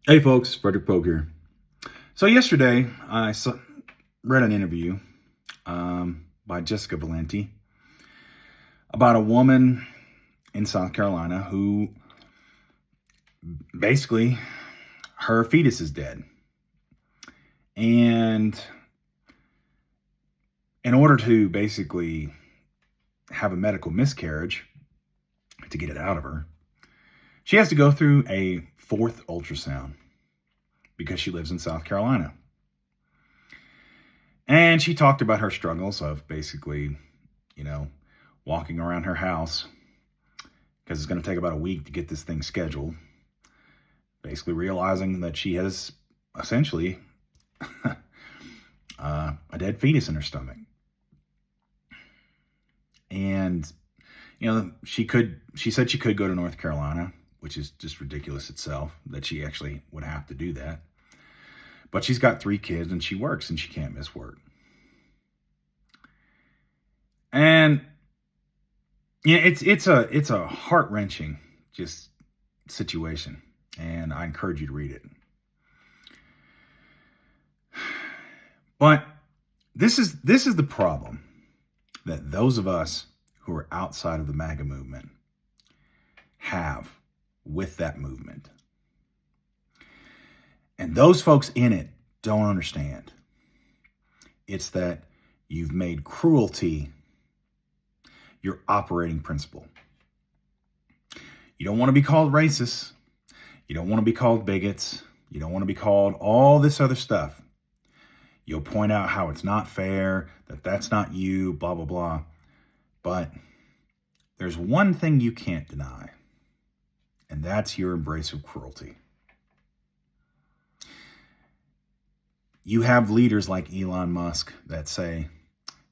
Hey folks, Frederick Pogue here. So yesterday read an interview by Jessica Valenti about a woman in South Carolina who basically her fetus is dead. And in order to basically have a medical miscarriage to get it out of her, she has to go through a fourth ultrasound because she lives in South Carolina. And she talked about her struggles of basically, walking around her house because it's going to take about a week to get this thing scheduled. Basically realizing that she has essentially a dead fetus in her stomach. And, she said she could go to North Carolina, which is just ridiculous itself that she actually would have to do that. But she's got 3 kids and she works and she can't miss work. And it's a heart-wrenching just situation, and I encourage you to read it. But this is the problem that those of us who are outside of the MAGA movement have with that movement. And those folks in it don't understand. It's that you've made cruelty your operating principle. You don't want to be called racist. You don't want to be called bigots. You don't want to be called all this other stuff. You'll point out how it's not fair, that that's not you, blah, blah, blah. But there's one thing you can't deny, and that's your embrace of cruelty. You have leaders like Elon Musk that say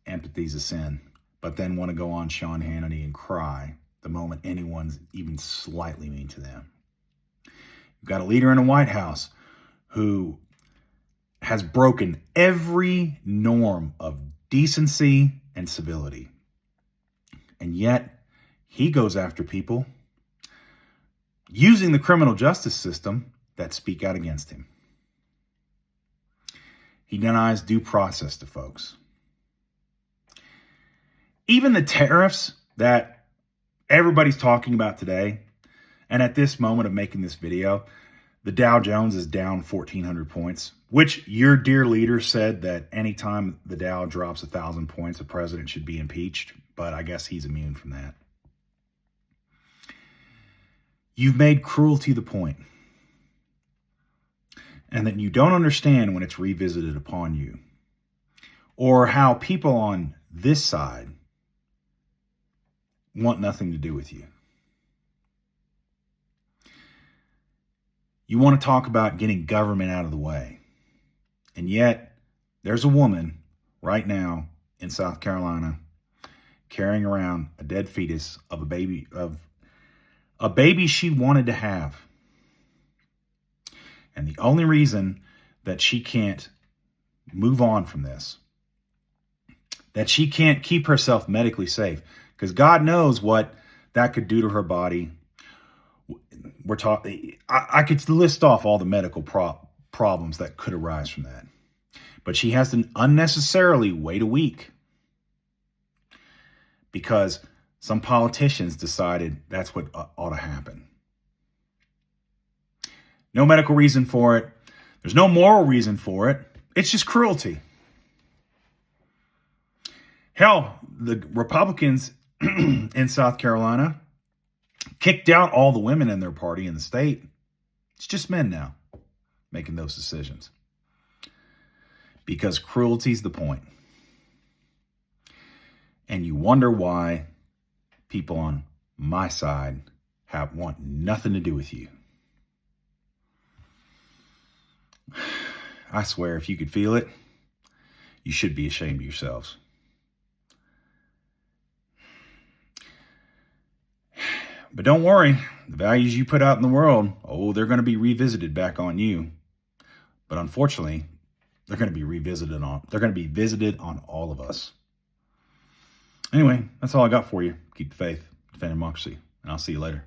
empathy's a sin, but then want to go on Sean Hannity and cry the moment anyone's even slightly mean to them. You've got a leader in the White House who has broken every norm of decency and civility. And yet he goes after people using the criminal justice system that speak out against him. He denies due process to folks. Even the tariffs that everybody's talking about today, and at this moment of making this video, the Dow Jones is down 1,400 points, which your dear leader said that anytime the Dow drops 1,000 points, the president should be impeached, but I guess he's immune from that. You've made cruelty the point, and that you don't understand when it's revisited upon you, or how people on this side want nothing to do with you. You want to talk about getting government out of the way. And yet, there's a woman right now in South Carolina carrying around a dead fetus of a baby she wanted to have. And the only reason that she can't move on from this, that she can't keep herself medically safe, because God knows what that could do to her body. I could list off all the medical problems that could arise from that. But she has to unnecessarily wait a week because some politicians decided that's what ought to happen. No medical reason for it. There's no moral reason for it. It's just cruelty. Hell, the Republicans in South Carolina kicked out all the women in their party in the state. It's just men now making those decisions. Because cruelty's the point. And you wonder why people on my side want nothing to do with you. I swear, if you could feel it, you should be ashamed of yourselves. But don't worry, the values you put out in the world, they're going to be revisited back on you. But unfortunately, they're going to be visited on all of us. Anyway, that's all I got for you. Keep the faith, defend democracy, and I'll see you later.